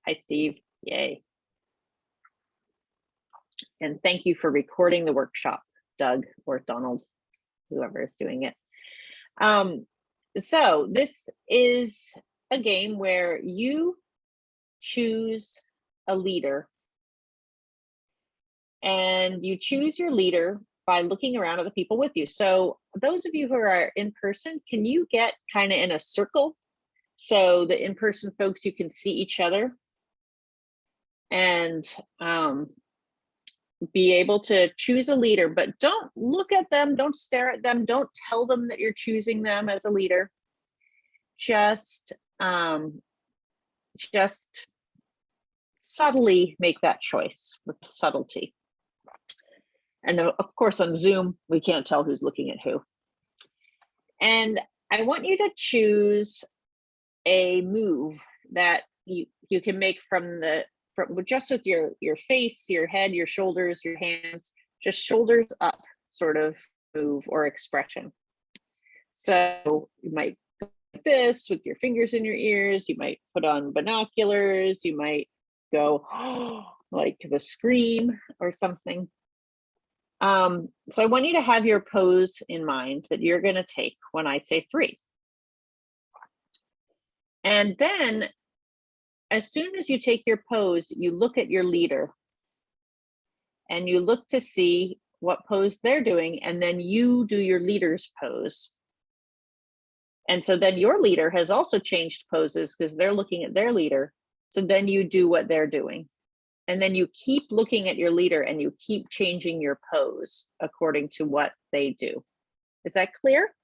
Hi, Steve. Yay. And thank you for recording the workshop, Doug or Donald, whoever is doing it. So this is a game where you choose a leader, and you choose your leader by looking around at the people with you. So those of you who are in person, can you get kind of in a circle so the in-person folks, you can see each other and be able to choose a leader, but don't look at them, don't stare at them, don't tell them that you're choosing them as a leader. Just subtly make that choice with subtlety. And of course on Zoom, we can't tell who's looking at who. And I want you to choose a move that you can make from just with your face, your head, your shoulders, your hands, just shoulders up sort of move or expression. So you might go like this with your fingers in your ears, you might put on binoculars, you might go like the scream or something. So I want you to have your pose in mind that you're going to take when I say 3. And then as soon as you take your pose, you look at your leader and you look to see what pose they're doing, and then you do your leader's pose. And so then your leader has also changed poses because they're looking at their leader. So then you do what they're doing. And then you keep looking at your leader and you keep changing your pose according to what they do. Is that clear?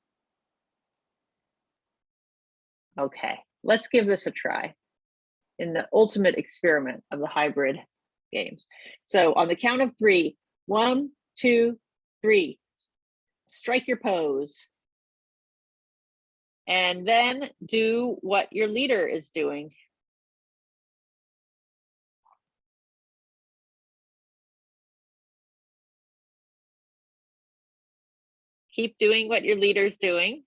Okay, let's give this a try in the ultimate experiment of the hybrid games. So on the count of 3, 1, 2, 3, strike your pose. And then do what your leader is doing. Keep doing what your leader's doing.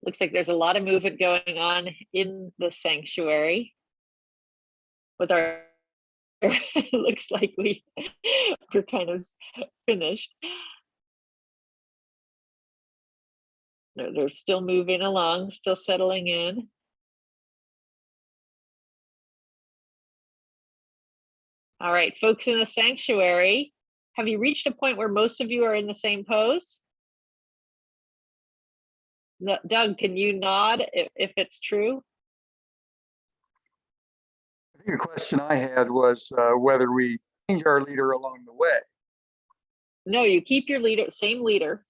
Looks like there's a lot of movement going on in the sanctuary with our, it looks like we're kind of finished. They're still moving along, still settling in. All right, folks in the sanctuary, have you reached a point where most of you are in the same pose? Doug, can you nod if it's true? I think the question I had was whether we change our leader along the way. No, you keep your leader, same leader.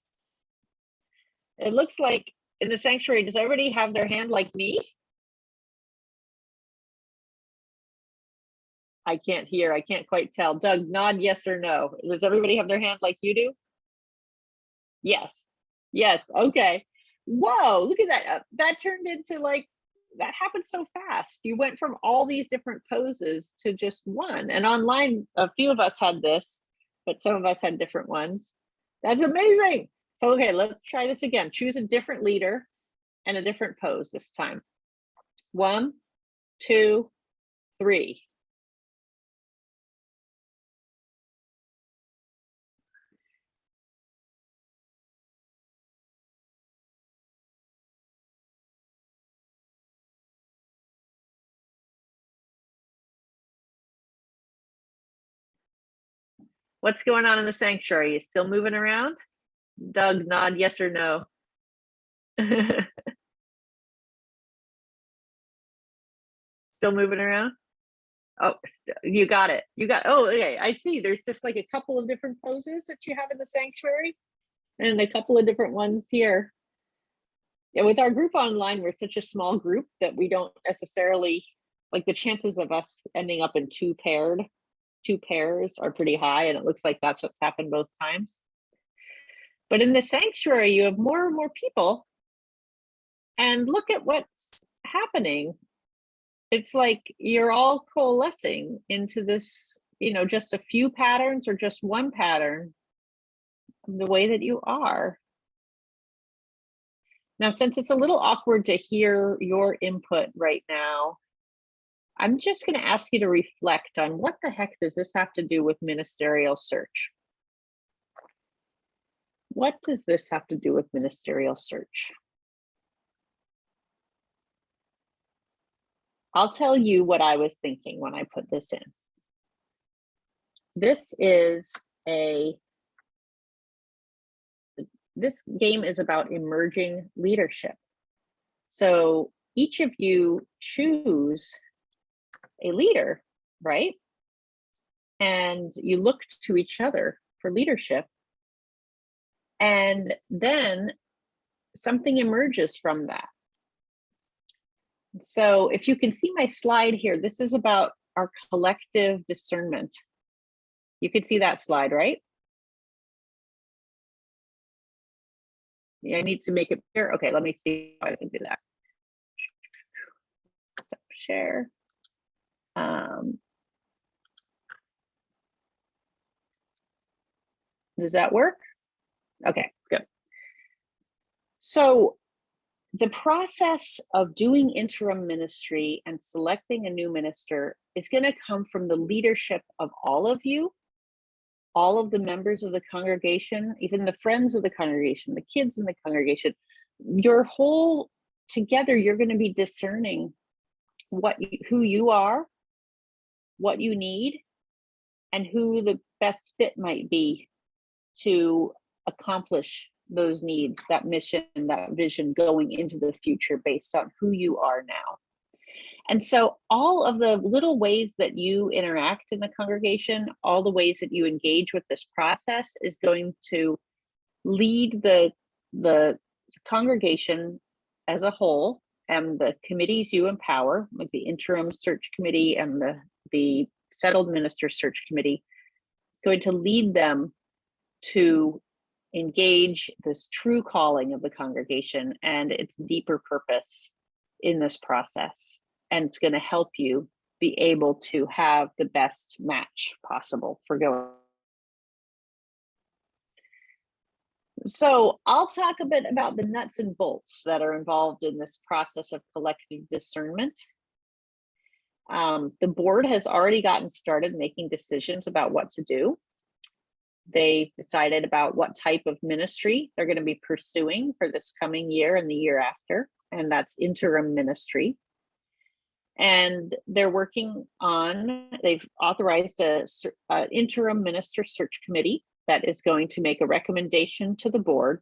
It looks like in the sanctuary, does everybody have their hand like me? I can't hear, I can't quite tell. Doug, nod yes or no. Does everybody have their hand like you do? Yes, yes, okay. Whoa, look at that. That turned into like, that happened so fast. You went from all these different poses to just one. And online, a few of us had this, but some of us had different ones. That's amazing. So, okay, let's try this again. Choose a different leader and a different pose this time. 1, 2, 3. What's going on in the sanctuary? You still moving around? Doug, nod yes or no. Still moving around? Oh, you got it. You got, oh, okay. I see. There's just like a couple of different poses that you have in the sanctuary and a couple of different ones here. Yeah, with our group online, we're such a small group that we don't necessarily, like the chances of us ending up in two pairs are pretty high. And it looks like that's what's happened both times. But in the sanctuary, you have more and more people. And look at what's happening. It's like you're all coalescing into this just a few patterns or just one pattern of the way that you are. Now, since it's a little awkward to hear your input right now, I'm just going to ask you to reflect on what the heck does this have to do with ministerial search? What does this have to do with ministerial search? I'll tell you what I was thinking when I put this in. This game is about emerging leadership. So each of you choose a leader, right? And you look to each other for leadership. And then something emerges from that. So if you can see my slide here, this is about our collective discernment. You can see that slide, right? Yeah, I need to make it clear. Okay, let me see how I can do that. Share. Does that work? Okay, good. So the process of doing interim ministry and selecting a new minister is going to come from the leadership of all of you, all of the members of the congregation, even the friends of the congregation, the kids in the congregation. Your whole together, you're going to be discerning who you are, what you need, and who the best fit might be to accomplish those needs, that mission, that vision going into the future based on who you are now. And so all of the little ways that you interact in the congregation, all the ways that you engage with this process is going to lead the congregation as a whole, and the committees you empower, like the interim search committee and the settled minister search committee, going to lead them to engage this true calling of the congregation and its deeper purpose in this process. And it's going to help you be able to have the best match possible for going. So I'll talk a bit about the nuts and bolts that are involved in this process of collective discernment. The board has already gotten started making decisions about what to do. They've decided about what type of ministry they're going to be pursuing for this coming year and the year after, and that's interim ministry. And they're working on, they've authorized an interim minister search committee that is going to make a recommendation to the board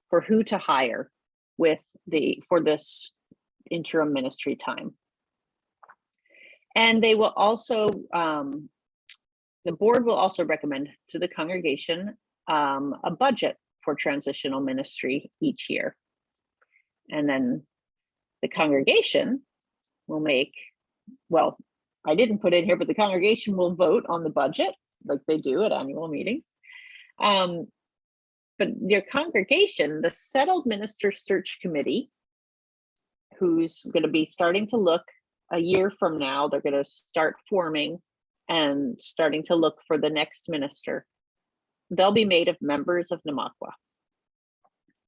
for who to hire for this interim ministry time. And they will also, the board will also recommend to the congregation a budget for transitional ministry each year. And then the congregation will make, well, I didn't put in here, but the congregation will vote on the budget like they do at annual meetings. But your congregation, the settled minister search committee, who's going to be starting to look a year from now, they're going to start forming and starting to look for the next minister. They'll be made of members of Namakwa.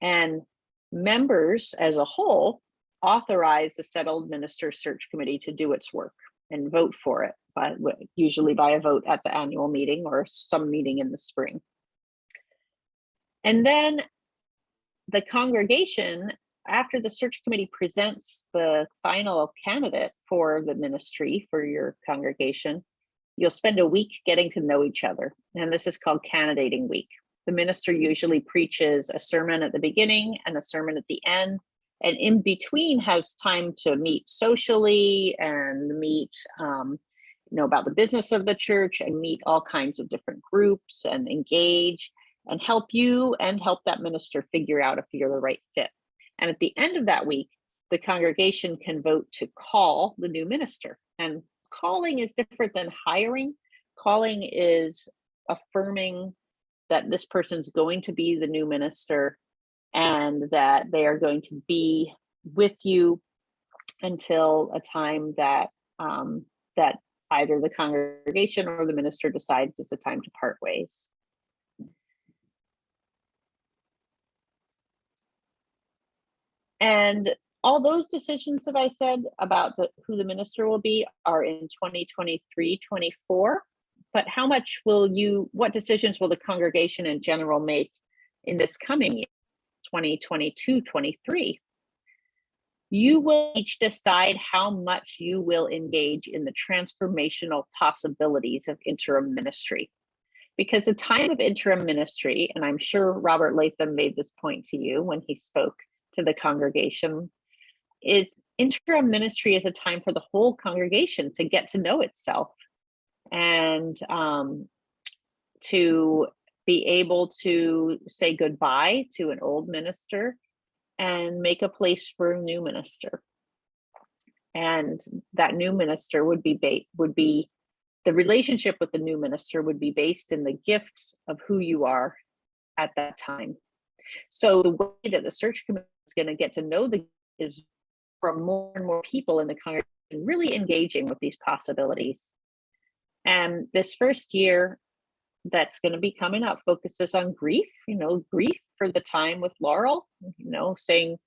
And members as a whole authorize the settled minister search committee to do its work and vote for it, usually by a vote at the annual meeting or some meeting in the spring. And then the congregation, after the search committee presents the final candidate for the ministry for your congregation, you'll spend a week getting to know each other. And this is called candidating week. The minister usually preaches a sermon at the beginning and a sermon at the end, and in between has time to meet socially and meet about the business of the church and meet all kinds of different groups and engage and help you and help that minister figure out if you're the right fit. And at the end of that week, the congregation can vote to call the new minister. And calling is different than hiring. Calling is affirming that this person's going to be the new minister and that they are going to be with you until a time that that either the congregation or the minister decides it's a time to part ways. And all those decisions that I said about who the minister will be are in 2023-24. But how much what decisions will the congregation in general make in this coming year, 2022-23? You will each decide how much you will engage in the transformational possibilities of interim ministry. Because the time of interim ministry, and I'm sure Robert Latham made this point to you when he spoke to the congregation, is interim ministry is a time for the whole congregation to get to know itself and to be able to say goodbye to an old minister and make a place for a new minister. And that new minister would be the relationship with the new minister would be based in the gifts of who you are at that time. So the way that the search committee is going to get to know is from more and more people in the congregation really engaging with these possibilities. And this first year that's going to be coming up focuses on grief, grief for the time with Laurel, saying,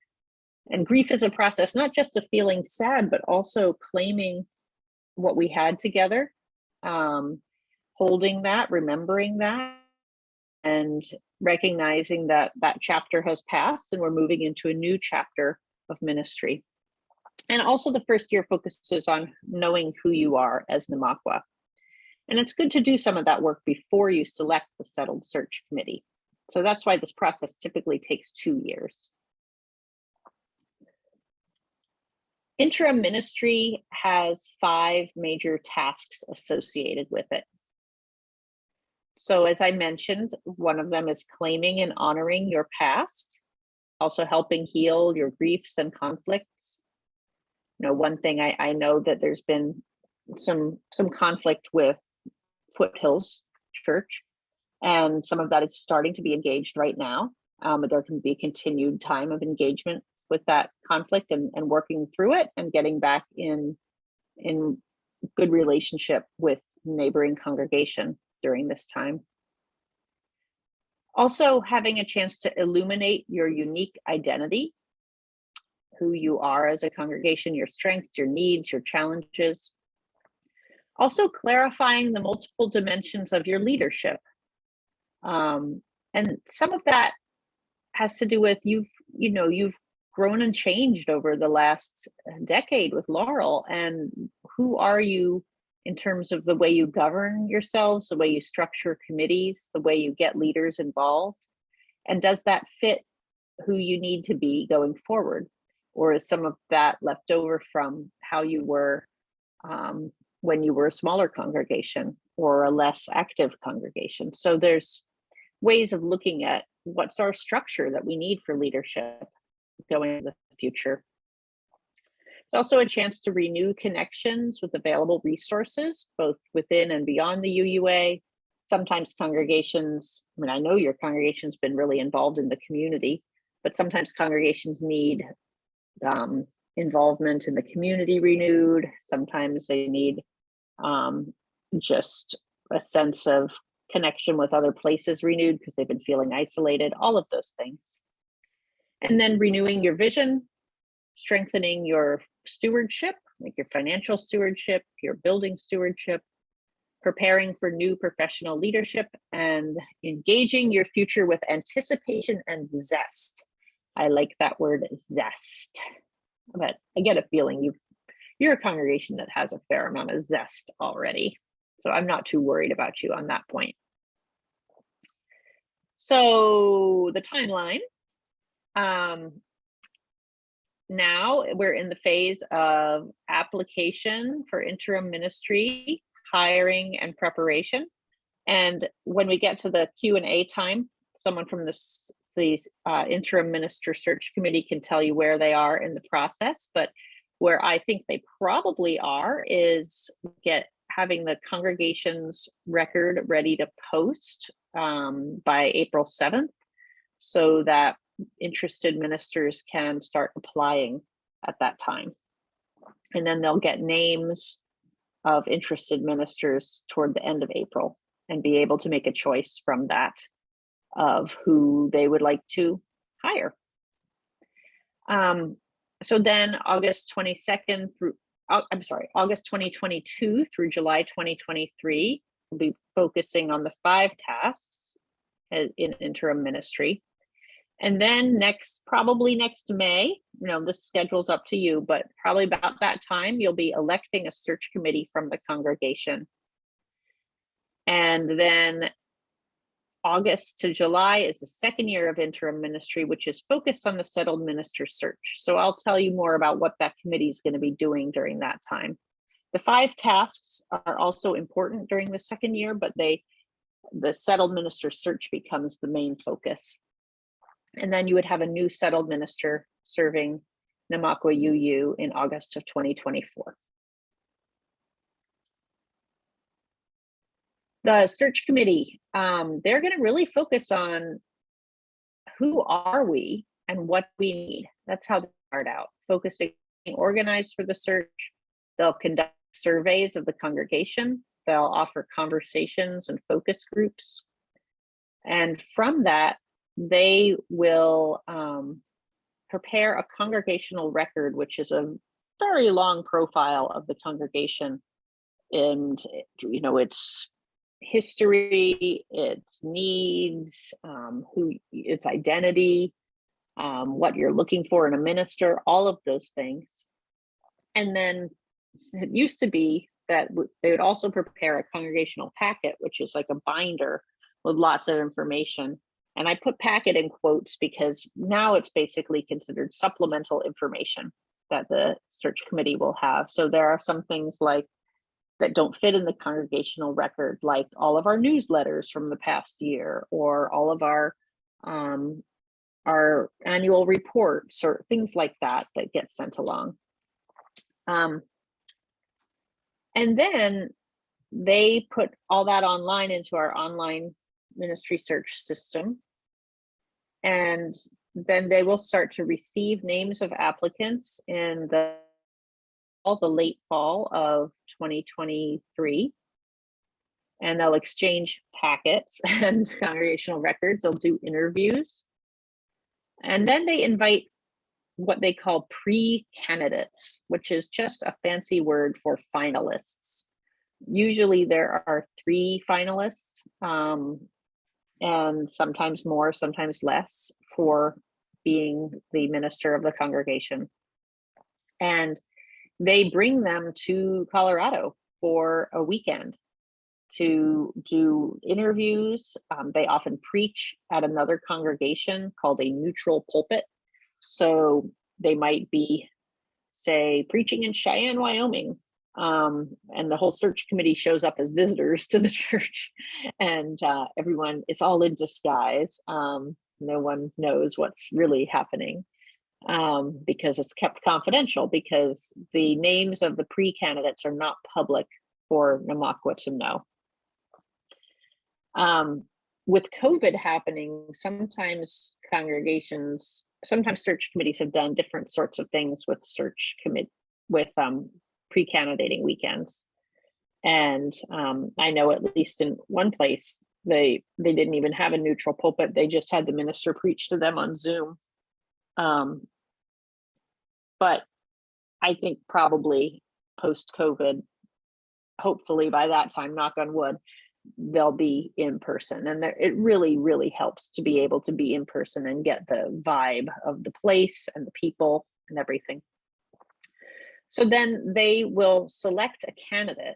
and grief is a process, not just of feeling sad, but also claiming what we had together, holding that, remembering that, and recognizing that that chapter has passed and we're moving into a new chapter of ministry. And also the first year focuses on knowing who you are as Namakwa. And it's good to do some of that work before you select the settled search committee. So that's why this process typically takes 2 years. Interim ministry has 5 major tasks associated with it. So as I mentioned, one of them is claiming and honoring your past, also helping heal your griefs and conflicts. One thing I know that there's been some conflict with Foothills Church, and some of that is starting to be engaged right now. But there can be continued time of engagement with that conflict and working through it and getting back in good relationship with neighboring congregation during this time. Also having a chance to illuminate your unique identity, who you are as a congregation, your strengths, your needs, your challenges. Also clarifying the multiple dimensions of your leadership. And some of that has to do with you've grown and changed over the last decade with Laurel, and who are you in terms of the way you govern yourselves, the way you structure committees, the way you get leaders involved, and does that fit who you need to be going forward? Or is some of that left over from how you were when you were a smaller congregation or a less active congregation? So there's ways of looking at what's our structure that we need for leadership going into the future. It's also a chance to renew connections with available resources, both within and beyond the UUA. Sometimes congregations, I know your congregation's been really involved in the community, but sometimes congregations need involvement in the community renewed. Sometimes they need just a sense of connection with other places renewed because they've been feeling isolated, all of those things. And then renewing your vision, strengthening your stewardship, like your financial stewardship, your building stewardship, preparing for new professional leadership, and engaging your future with anticipation and zest. I like that word, zest. But I get a feeling you're a congregation that has a fair amount of zest already. So I'm not too worried about you on that point. So the timeline. Now we're in the phase of application for interim ministry, hiring and preparation. And when we get to the Q&A time, someone from the interim minister search committee can tell you where they are in the process. But where I think they probably are is having the congregation's record ready to post by April 7th, so that interested ministers can start applying at that time. And then they'll get names of interested ministers toward the end of April and be able to make a choice from that of who they would like to hire. So then August 22nd through, August 2022 through July 2023, we'll be focusing on the 5 tasks in interim ministry. And then probably next May, this schedule's up to you, but probably about that time, you'll be electing a search committee from the congregation. And then August to July is the 2nd year of interim ministry, which is focused on the settled minister search. So I'll tell you more about what that committee is going to be doing during that time. The 5 tasks are also important during the 2nd year, but the settled minister search becomes the main focus. And then you would have a new settled minister serving Namakwa UU in August of 2024. The search committee, they're going to really focus on who are we and what we need. That's how they start out, focusing, organized for the search. They'll conduct surveys of the congregation. They'll offer conversations and focus groups. And from that, they will prepare a congregational record, which is a very long profile of the congregation. And, it's history, its needs, its identity, what you're looking for in a minister, all of those things. And then it used to be that they would also prepare a congregational packet, which is like a binder with lots of information. And I put packet in quotes because now it's basically considered supplemental information that the search committee will have. So there are some things like that don't fit in the congregational record, like all of our newsletters from the past year, or all of our annual reports, or things like that get sent along. And then they put all that online into our online ministry search system. And then they will start to receive names of applicants in the late fall of 2023. And they'll exchange packets and congregational records. They'll do interviews. And then they invite what they call pre-candidates, which is just a fancy word for finalists. Usually there are 3 finalists, and sometimes more, sometimes less, for being the minister of the congregation. And they bring them to Colorado for a weekend to do interviews. They often preach at another congregation called a neutral pulpit. So they might be, say, preaching in Cheyenne, Wyoming, and the whole search committee shows up as visitors to the church, and everyone, it's all in disguise. No one knows what's really happening, because it's kept confidential, because the names of the pre-candidates are not public for Namakwa to know. With COVID happening, sometimes search committees have done different sorts of things with pre-candidating weekends. And I know at least in one place, they didn't even have a neutral pulpit. They just had the minister preach to them on Zoom. But I think probably post-COVID, hopefully by that time, knock on wood, they'll be in person. And it really, really helps to be able to be in person and get the vibe of the place and the people and everything. So then they will select a candidate.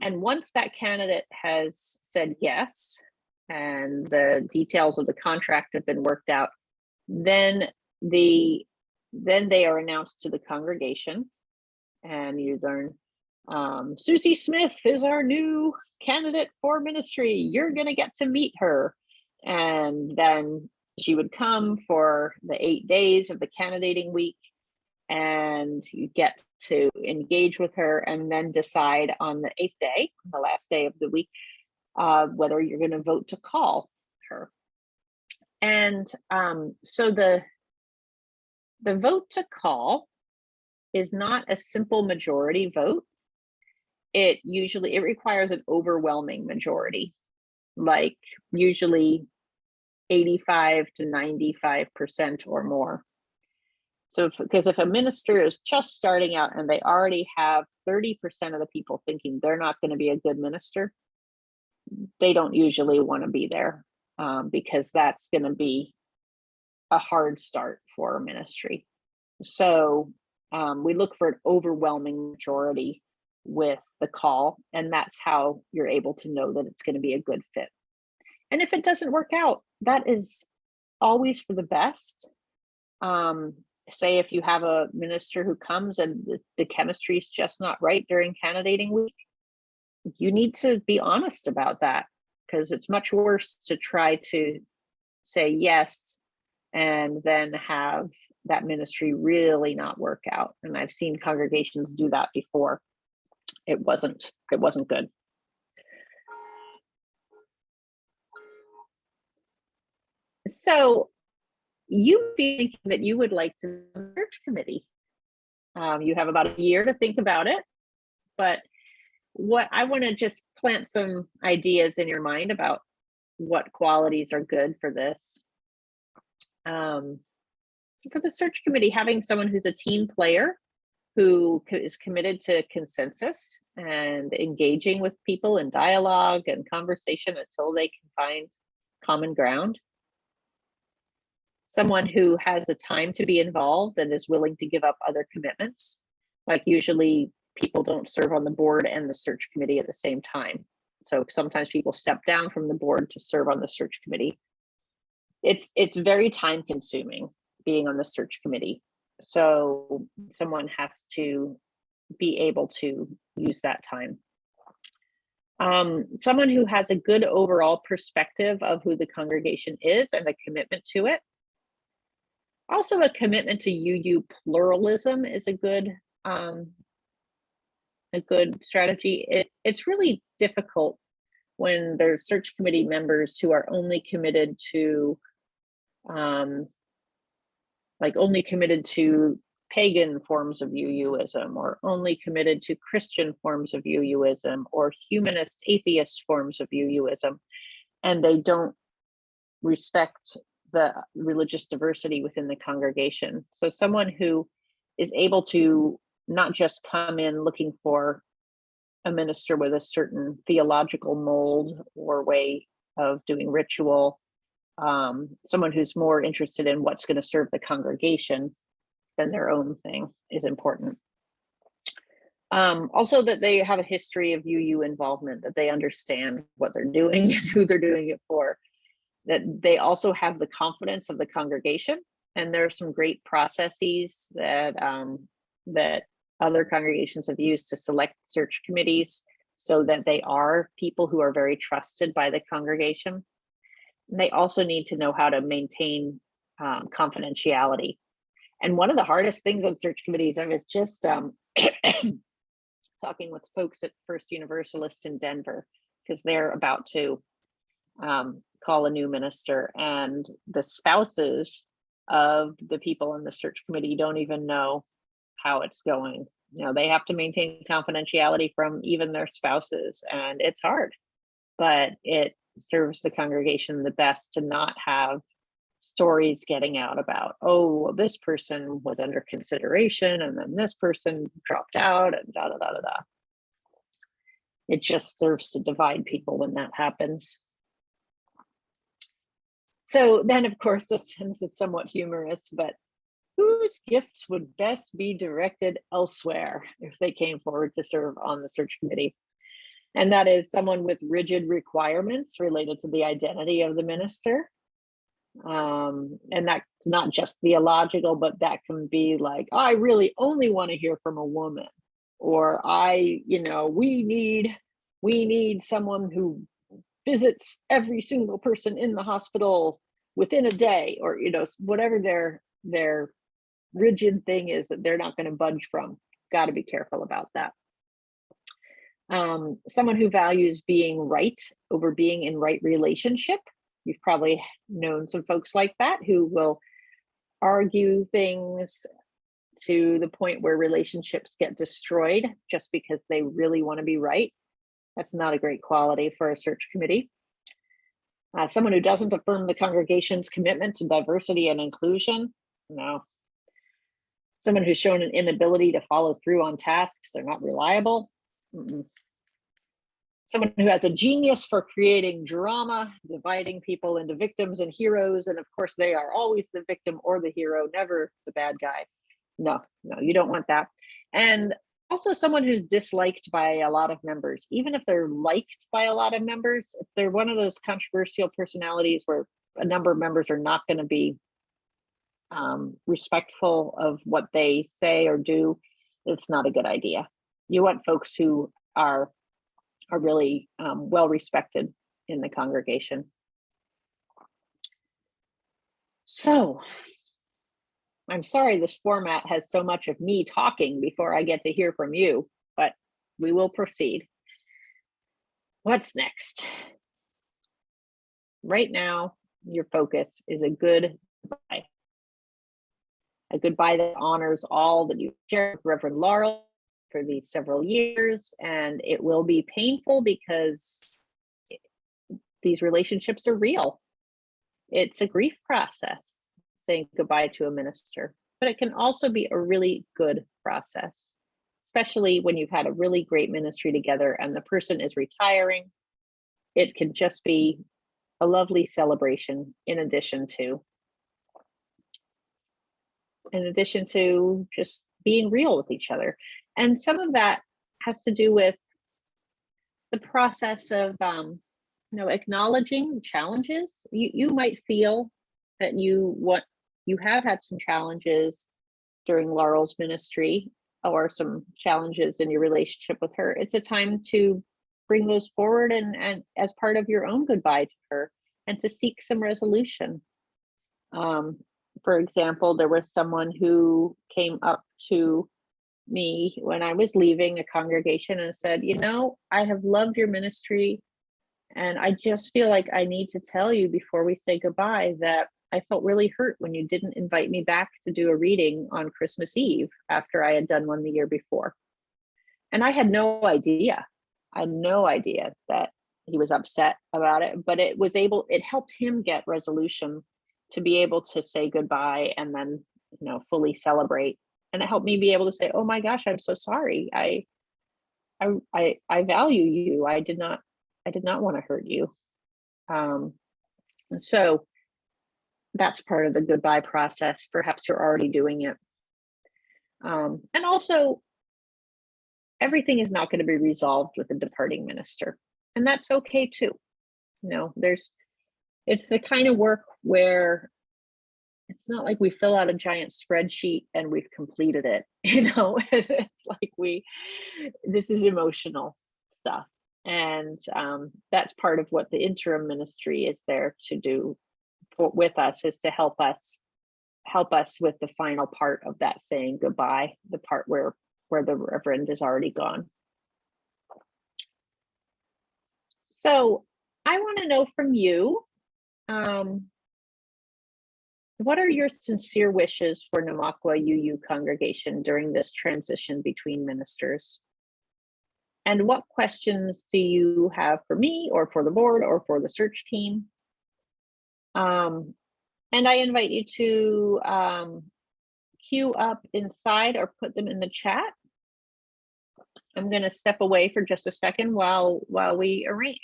And once that candidate has said yes, and the details of the contract have been worked out, then they are announced to the congregation, and you learn, Susie Smith is our new candidate for ministry. You're going to get to meet her. And then she would come for the 8 days of the candidating week, and you get to engage with her, and then decide on the 8th day, the last day of the week, whether you're going to vote to call her. And so the vote to call is not a simple majority vote. it requires an overwhelming majority, like usually 85 to 95% or more. So because if a minister is just starting out and they already have 30% of the people thinking they're not going to be a good minister, they don't usually want to be there, because that's going to be a hard start for a ministry. So we look for an overwhelming majority with the call, and that's how you're able to know that it's going to be a good fit. And if it doesn't work out, that is always for the best. Say if you have a minister who comes and the chemistry is just not right during candidating week, you need to be honest about that, because it's much worse to try to say yes and then have that ministry really not work out. And I've seen congregations do that before. It wasn't good. So you be thinking that you would like to search committee. You have about a year to think about it, but what I want to just plant some ideas in your mind about what qualities are good for this. For the search committee, having someone who's a team player, who is committed to consensus and engaging with people in dialogue and conversation until they can find common ground. Someone who has the time to be involved and is willing to give up other commitments. Like usually people don't serve on the board and the search committee at the same time. So sometimes people step down from the board to serve on the search committee. It's very time consuming being on the search committee. So someone has to be able to use that time. Someone who has a good overall perspective of who the congregation is and a commitment to it. Also, a commitment to UU pluralism is a good strategy. It's really difficult when there's search committee members who are only committed to pagan forms of UUism, or only committed to Christian forms of UUism, or humanist atheist forms of UUism, and they don't respect the religious diversity within the congregation. So someone who is able to not just come in looking for a minister with a certain theological mold or way of doing ritual, someone who's more interested in what's going to serve the congregation than their own thing is important. Also that they have a history of UU involvement, that they understand what they're doing and who they're doing it for, that they also have the confidence of the congregation. And there are some great processes that that other congregations have used to select search committees so that they are people who are very trusted by the congregation. And they also need to know how to maintain confidentiality. And one of the hardest things on search committees, I was just talking with folks at First Universalist in Denver, because they're about to call a new minister, and the spouses of the people in the search committee don't even know how it's going. You know, they have to maintain confidentiality from even their spouses, and it's hard, but it serves the congregation the best to not have stories getting out about, oh, this person was under consideration and then this person dropped out and da da da da da. It just serves to divide people when that happens. So then, of course, this is somewhat humorous, but whose gifts would best be directed elsewhere if they came forward to serve on the search committee? And that is someone with rigid requirements related to the identity of the minister. And that's not just theological, but that can be like, I really only want to hear from a woman, or we need someone who visits every single person in the hospital within a day, or whatever their rigid thing is that they're not going to budge from. Got to be careful about that. Someone who values being right over being in right relationship. You've probably known some folks like that who will argue things to the point where relationships get destroyed just because they really want to be right. That's not a great quality for a search committee. Someone who doesn't affirm the congregation's commitment to diversity and inclusion, no. Someone who's shown an inability to follow through on tasks, they're not reliable. Mm-mm. Someone who has a genius for creating drama, dividing people into victims and heroes, and of course they are always the victim or the hero, never the bad guy. No, you don't want that. And also someone who's disliked by a lot of members, even if they're liked by a lot of members, if they're one of those controversial personalities where a number of members are not going to be respectful of what they say or do, it's not a good idea. You want folks who are really well respected in the congregation. So I'm sorry this format has so much of me talking before I get to hear from you, but we will proceed. What's next? Right now, your focus is a goodbye. A goodbye that honors all that you've shared with Reverend Laurel for these several years, and it will be painful because these relationships are real. It's a grief process, saying goodbye to a minister, but it can also be a really good process, especially when you've had a really great ministry together and the person is retiring. It can just be a lovely celebration in addition to just being real with each other. And some of that has to do with the process of acknowledging challenges. You might feel that you have had some challenges during Laurel's ministry or some challenges in your relationship with her. It's a time to bring those forward and as part of your own goodbye to her, and to seek some resolution. For example, there was someone who came up to me when I was leaving a congregation and said, I have loved your ministry, and I just feel like I need to tell you before we say goodbye that I felt really hurt when you didn't invite me back to do a reading on Christmas Eve after I had done one the year before. And I had no idea. That he was upset about it, but it helped him get resolution to be able to say goodbye and then, fully celebrate. And it helped me be able to say, oh my gosh, I'm so sorry. I value you. I did not want to hurt you. So that's part of the goodbye process. Perhaps you're already doing it. And also, everything is not going to be resolved with a departing minister. And that's okay too. It's the kind of work where it's not like we fill out a giant spreadsheet and we've completed it. It's like this is emotional stuff. And that's part of what the interim ministry is there to do with us, is to help us with the final part of that saying goodbye, the part where the Reverend is already gone. So I want to know from you, what are your sincere wishes for Namakwa UU congregation during this transition between ministers? And what questions do you have for me or for the board or for the search team? And I invite you to queue up inside or put them in the chat. I'm going to step away for just a second while we arrange.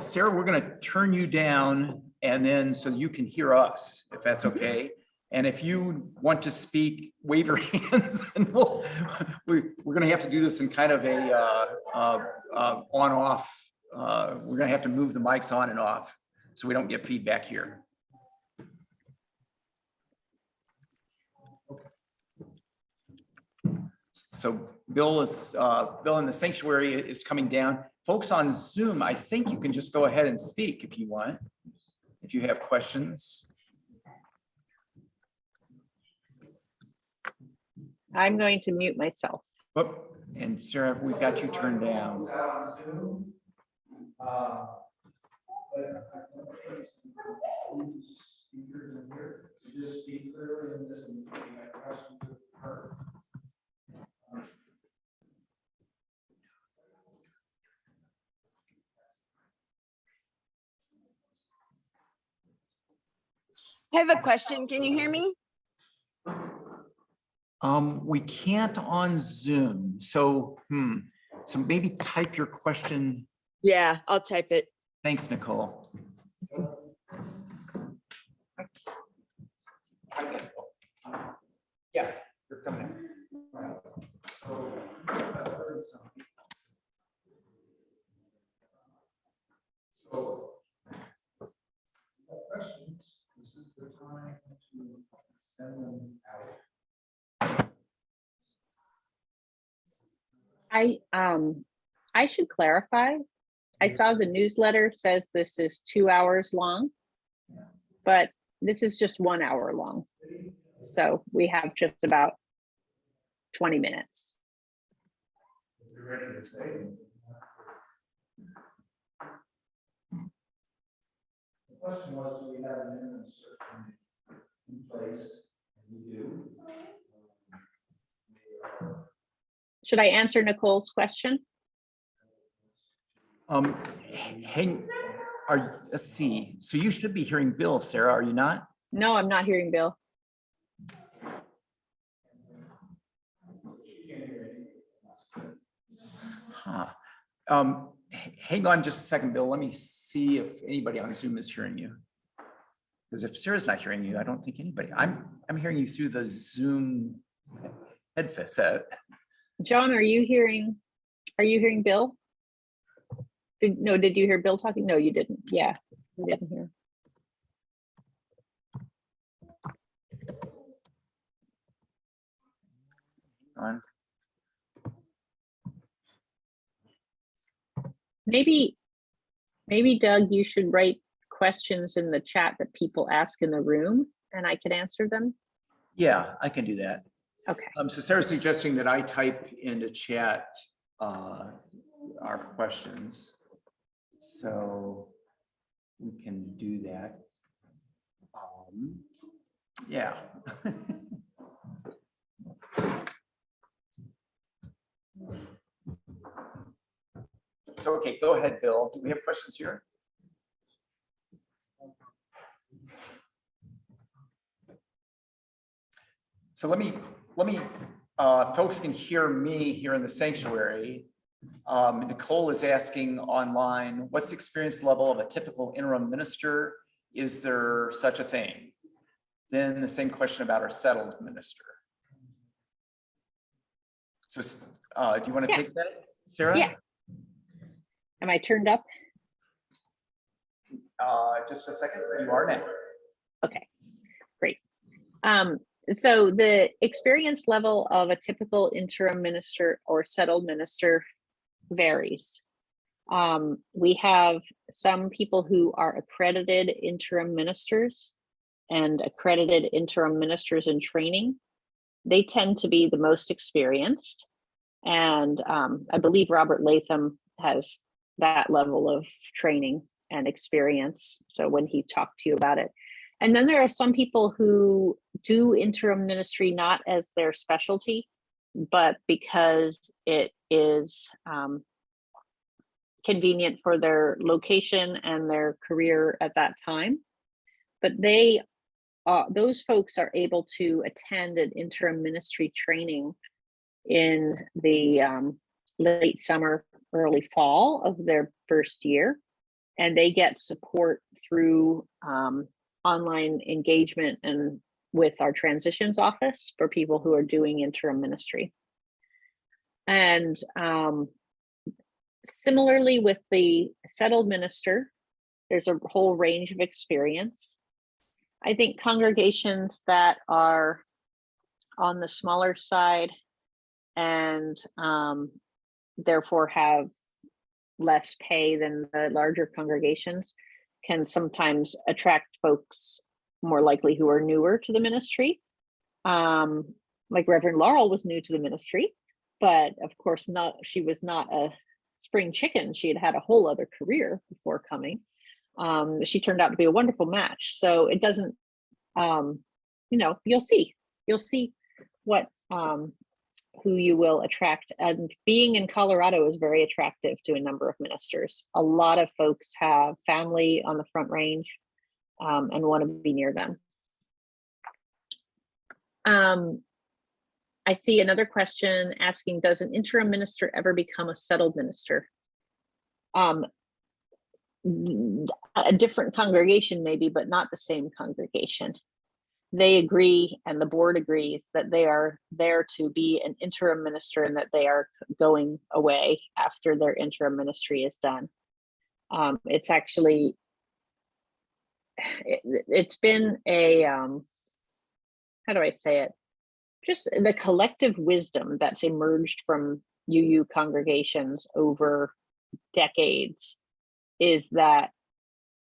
Sarah, we're going to turn you down and then so you can hear us, if that's okay. And if you want to speak, wave your hands, and we're going to have to do this in kind of a on-off. We're going to have to move the mics on and off so we don't get feedback here. So Bill in the sanctuary is coming down. Folks on Zoom, I think you can just go ahead and speak if you want, if you have questions. I'm going to mute myself. Oh, And Sarah, we've got you turned down. I have a question. Can you hear me? We can't on Zoom, so, so maybe type your question. Yeah, I'll type it. Thanks, Nicole. Yeah, you're coming in. So, questions, this is the time to send them out. I should clarify. I saw the newsletter says this is 2 hours long, but this is just 1 hour long. So we have just about 20 minutes. The question was, do we have an interim search in place? And we do. Should I answer Nicole's question? Let's see. So you should be hearing Bill, Sarah, are you not? No, I'm not hearing Bill. Huh. Hang on just a second, Bill. Let me see if anybody on Zoom is hearing you. Because if Sarah's not hearing you, I don't think anybody. I'm hearing you through the Zoom headset. John, are you hearing Bill? Did you hear Bill talking? No, you didn't. Yeah, you didn't hear. On. Maybe Doug, you should write questions in the chat that people ask in the room and I could answer them. Yeah, I can do that. Okay. So Sarah's suggesting that I type into chat our questions. So we can do that. Yeah. So, okay, go ahead, Bill. Do we have questions here? So let me, folks can hear me here in the sanctuary. Nicole is asking online, what's the experience level of a typical interim minister? Is there such a thing? Then the same question about our settled minister. So do you want to take that, Sarah? Yeah. Am I turned up? Just a second, you are now. Okay, great. So the experience level of a typical interim minister or settled minister varies. We have some people who are accredited interim ministers and accredited interim ministers in training. They tend to be the most experienced. And I believe Robert Latham has that level of training and experience. So when he talked to you about it. And then there are some people who do interim ministry not as their specialty, but because it is convenient for their location and their career at that time. But those folks are able to attend an interim ministry training in the late summer, early fall of their first year. And they get support through online engagement and with our transitions office for people who are doing interim ministry. And similarly with the settled minister, there's a whole range of experience. I think congregations that are on the smaller side and therefore have less pay than the larger congregations can sometimes attract folks more likely who are newer to the ministry. Like Reverend Laurel was new to the ministry. but of course not, she was not a spring chicken. She had had a whole other career before coming. She turned out to be a wonderful match. So it doesn't, you know, you'll see what, who you will attract. And being in Colorado is very attractive to a number of ministers. A lot of folks have family on the Front Range and want to be near them. I see another question asking, does an interim minister ever become a settled minister? A different congregation maybe, but not the same congregation. They agree, and the board agrees, that they are there to be an interim minister and that they are going away after their interim ministry is done. It's actually, it's been a, how do I say it? Just the collective wisdom that's emerged from UU congregations over decades is that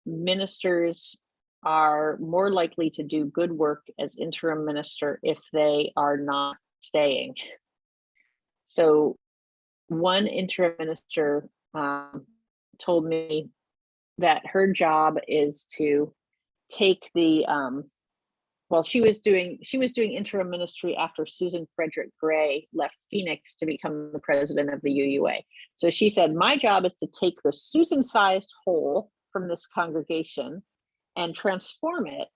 ministers are more likely to do good work as interim minister if they are not staying. So one interim minister told me that her job is to take the well, she was doing interim ministry after Susan Frederick Gray left Phoenix to become the president of the UUA. So she said, my job is to take the Susan-sized hole from this congregation and transform it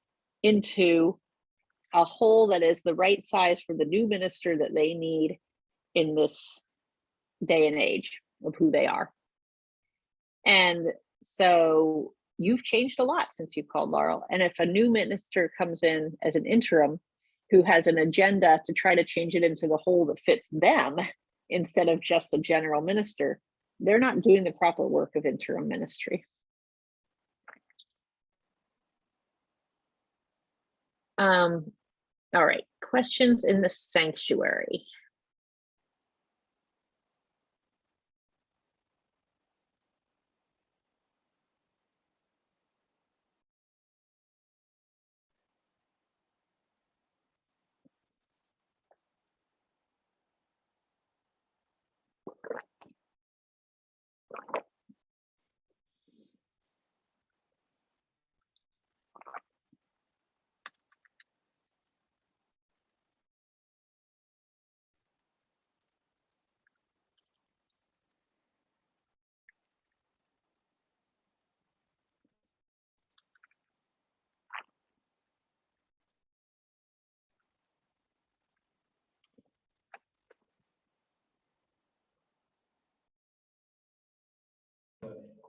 into a hole that is the right size for the new minister that they need in this day and age of who they are. And so you've changed a lot since you called, Laurel. And if a new minister comes in as an interim who has an agenda to try to change it into the hole that fits them instead of just a general minister, they're not doing the proper work of interim ministry. All right, questions in the sanctuary.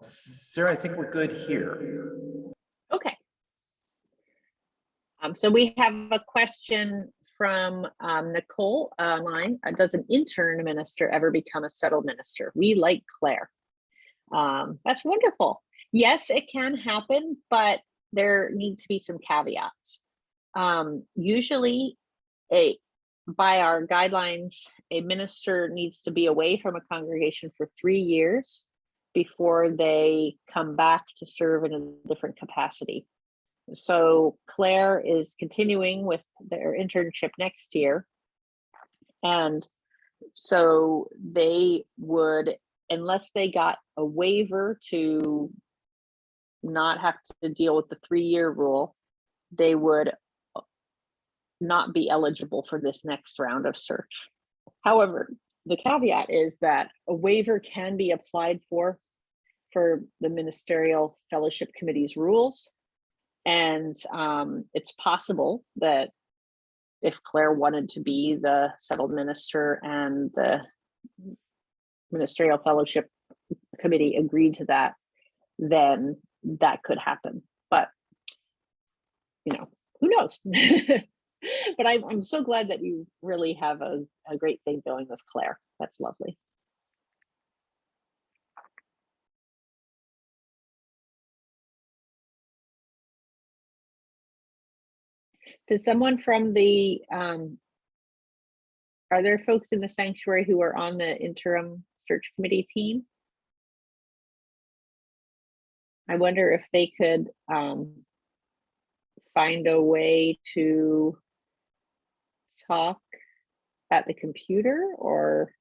Sarah, I think we're good here. Okay. So we have a question from Nicole online. Does an intern minister ever become a settled minister? We like Claire. That's wonderful. Yes, it can happen, but there need to be some caveats. Usually, by our guidelines, a minister needs to be away from a congregation for 3 years before they come back to serve in a different capacity. So Claire is continuing with their internship next year. And so they would, unless they got a waiver to not have to deal with the 3-year rule, they would not be eligible for this next round of search. However, the caveat is that a waiver can be applied for the Ministerial Fellowship Committee's rules. And it's possible that if Claire wanted to be the settled minister and the Ministerial Fellowship Committee agreed to that, then that could happen. But, you know, who knows? But I'm so glad that you really have a great thing going with Claire. That's lovely. Does someone from the, are there folks in the sanctuary who are on the interim search committee team? I wonder if they could find a way to talk at the computer, or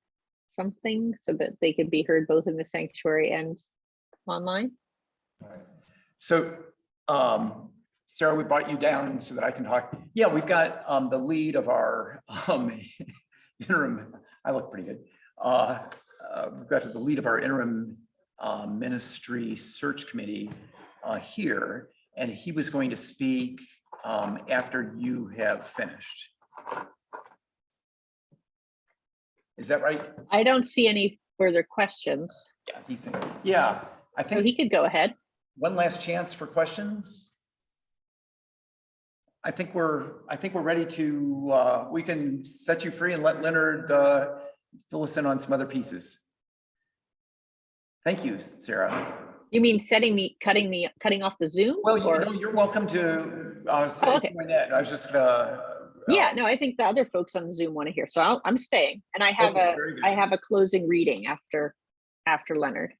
something so that they could be heard both in the sanctuary and online? All right. So, Sarah, we brought you down so that I can talk. Yeah, we've got the lead of our interim. I look pretty good. We've got the lead of our interim ministry search committee here, and he was going to speak after you have finished. Is that right? I don't see any further questions, Yeah, yeah. I so think he could go ahead. one last chance for questions. I think we're ready to, we can set you free and let Leonard fill us in on some other pieces. Thank you, Sarah. You mean cutting off the Zoom? Well, or? you're welcome to say okay. that. I was just Yeah, no, I think the other folks on Zoom want to hear, so I'm staying, and I have Okay, very good. I have a closing reading after Leonard.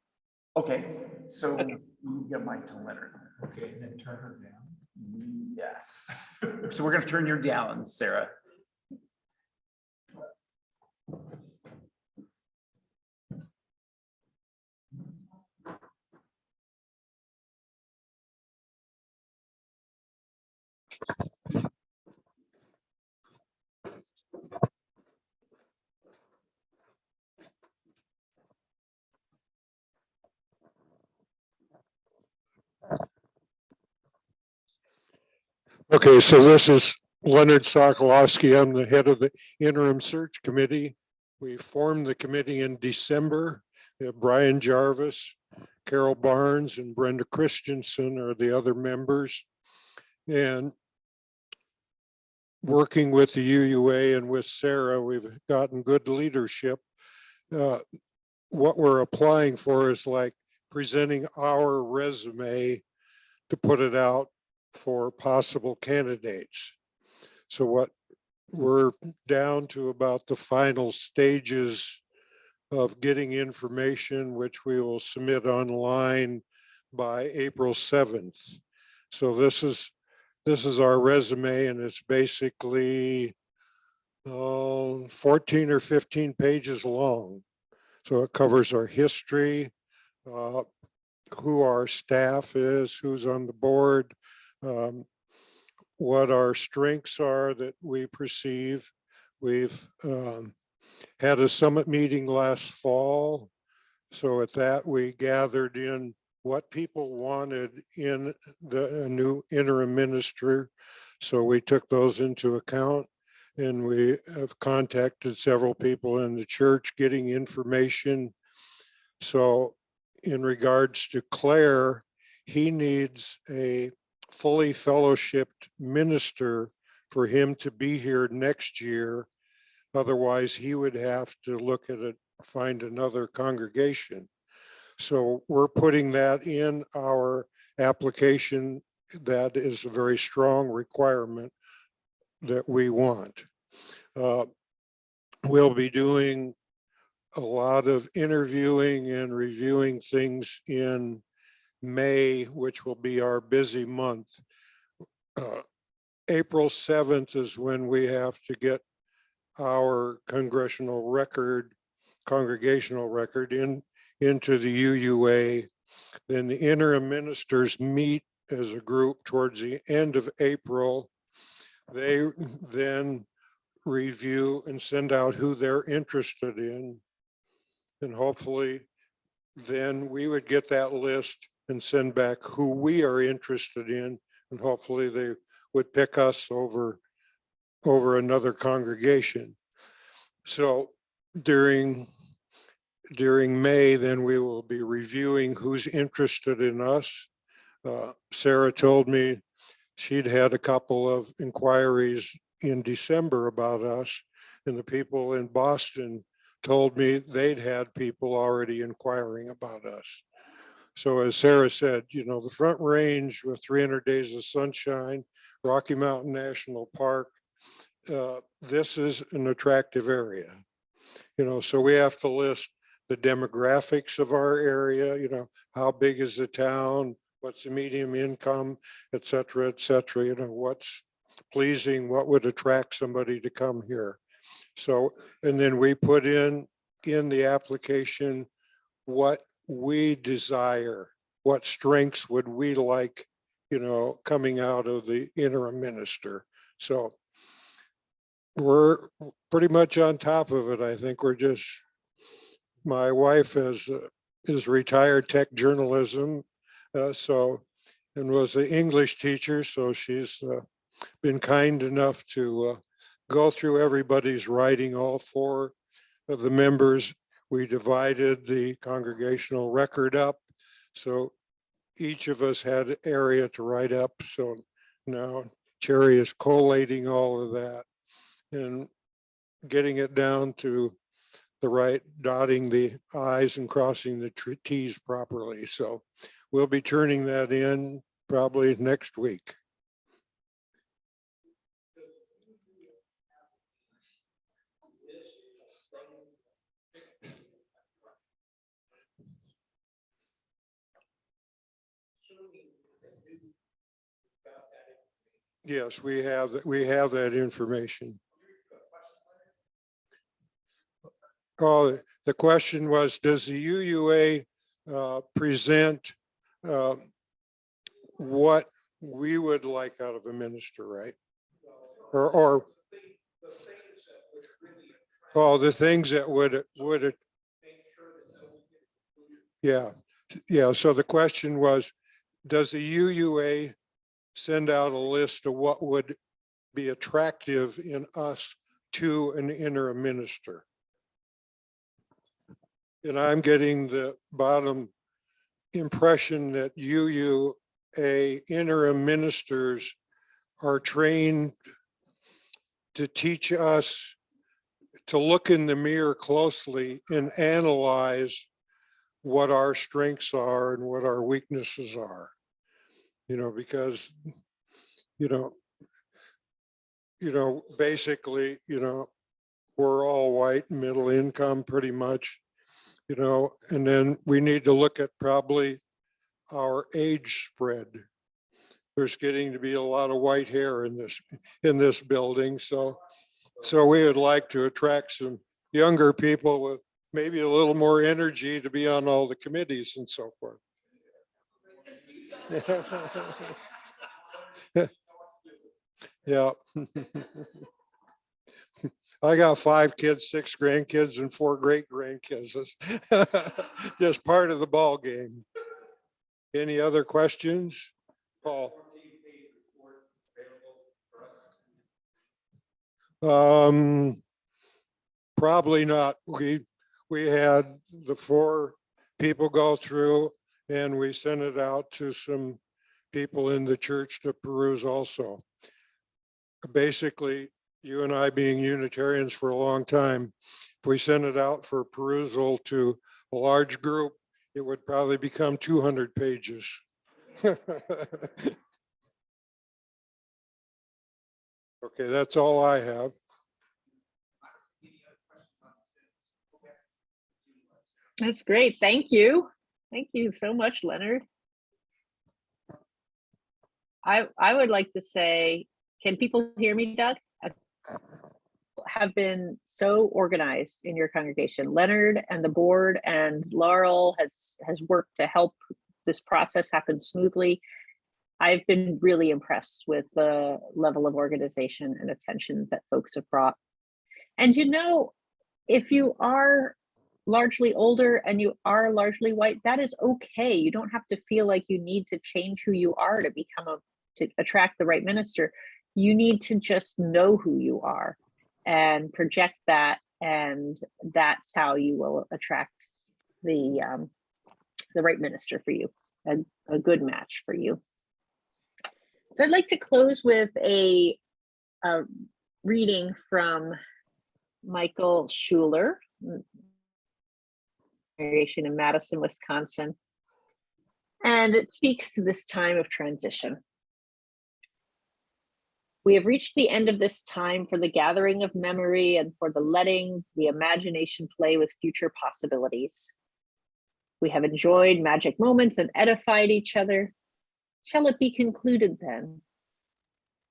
okay. So Okay. you get mic to Leonard. Okay, and then turn her down. Yes. So we're going to turn you down, Sarah. Okay, so this is Leonard Sokolowski. I'm the head of the interim search committee. We formed the committee in December. Brian Jarvis, Carol Barnes, and Brenda Christensen are the other members. And working with the UUA and with Sarah, we've gotten good leadership. What we're applying for is like presenting our resume to put it out for possible candidates. So what we're down to about the final stages of getting information, which we will submit online by April 7th. So this is our resume, and it's basically 14 or 15 pages long. So it covers our history, who our staff is, who's on the board, what our strengths are that we perceive. We've had a summit meeting last fall. So at that, we gathered in what people wanted in a new interim minister. So we took those into account, and we have contacted several people in the church getting information. So in regards to Claire, he needs a fully fellowshipped minister for him to be here next year. Otherwise, he would have to look at it, find another congregation. So we're putting that in our application. That is a very strong requirement that we want. We'll be doing a lot of interviewing and reviewing things in May, which will be our busy month. April 7th is when we have to get our congregational record into the UUA. Then the interim ministers meet as a group towards the end of April. They then review and send out who they're interested in. And hopefully then we would get that list and send back who we are interested in. And hopefully they would pick us over another congregation. So during May, then we will be reviewing who's interested in us. Sarah told me she'd had a couple of inquiries in December about us, and the people in Boston told me they'd had people already inquiring about us. So as Sarah said, you know, the Front Range with 300 days of sunshine, Rocky Mountain National Park, this is an attractive area. You know, so we have to list the demographics of our area, you know, how big is the town, what's the median income, et cetera, you know, what's pleasing, what would attract somebody to come here. So, and then we put in in the application what we desire, what strengths would we like, coming out of the interim minister. So we're pretty much on top of it. I think my wife is retired tech journalism, and was an English teacher. So she's been kind enough to go through everybody's writing, all 4 of the members. We divided the congregational record up. So each of us had an area to write up. So now Cherry is collating all of that and getting it down to the right, dotting the I's and crossing the T's properly. So we'll be turning that in probably next week. Yes, we have that information. Oh, the question was, does the UUA present what we would like out of a minister, right? Or the things that would yeah. So the question was, does the UUA send out a list of what would be attractive in us to an interim minister? And I'm getting the bottom impression that UUA interim ministers are trained to teach us to look in the mirror closely and analyze what our strengths are and what our weaknesses are. Because, basically, we're all white, middle income pretty much, and then we need to look at probably our age spread. There's getting to be a lot of white hair in this building. So we would like to attract some younger people with maybe a little more energy to be on all the committees and so forth. Yeah. I got 5 kids, 6 grandkids, and 4 great grandkids. It's just part of the ball game. Any other questions? Paul? Probably not. We had the 4 people go through, and we sent it out to some people in the church to peruse also. Basically, you and I being Unitarians for a long time, if we sent it out for perusal to a large group, it would probably become 200 pages. Okay, that's all I have. That's great. Thank you. Thank you so much, Leonard. I would like to say, can people hear me, Doug? Have been so organized in your congregation. Leonard and the board and Laurel has worked to help this process happen smoothly. I've been really impressed with the level of organization and attention that folks have brought. And if you are largely older and you are largely white, that is okay. You don't have to feel like you need to change who you are to to attract the right minister. You need to just know who you are and project that, and that's how you will attract the right minister for you, a good match for you. So I'd like to close with a reading from Michael Schuller, Invariation in Madison, Wisconsin. And it speaks to this time of transition. We have reached the end of this time for the gathering of memory and for the letting the imagination play with future possibilities. We have enjoyed magic moments and edified each other. Shall it be concluded then?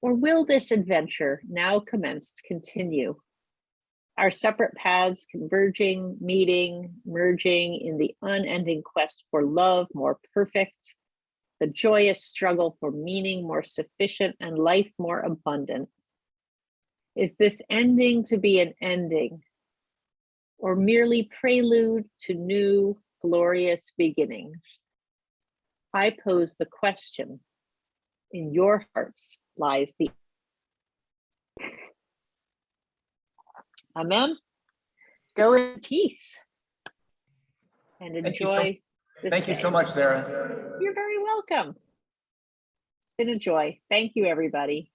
Or will this adventure, now commenced, continue? our separate paths converging, meeting, merging in the unending quest for love more perfect, the joyous struggle for meaning more sufficient and life more abundant. Is this ending to be an ending, or merely prelude to new glorious beginnings? I pose the question. In your hearts lies the Amen. Go in peace and Thank you so- enjoy. this Thank you day. so much, Sarah. You're very welcome. It's been a joy. Thank you, everybody.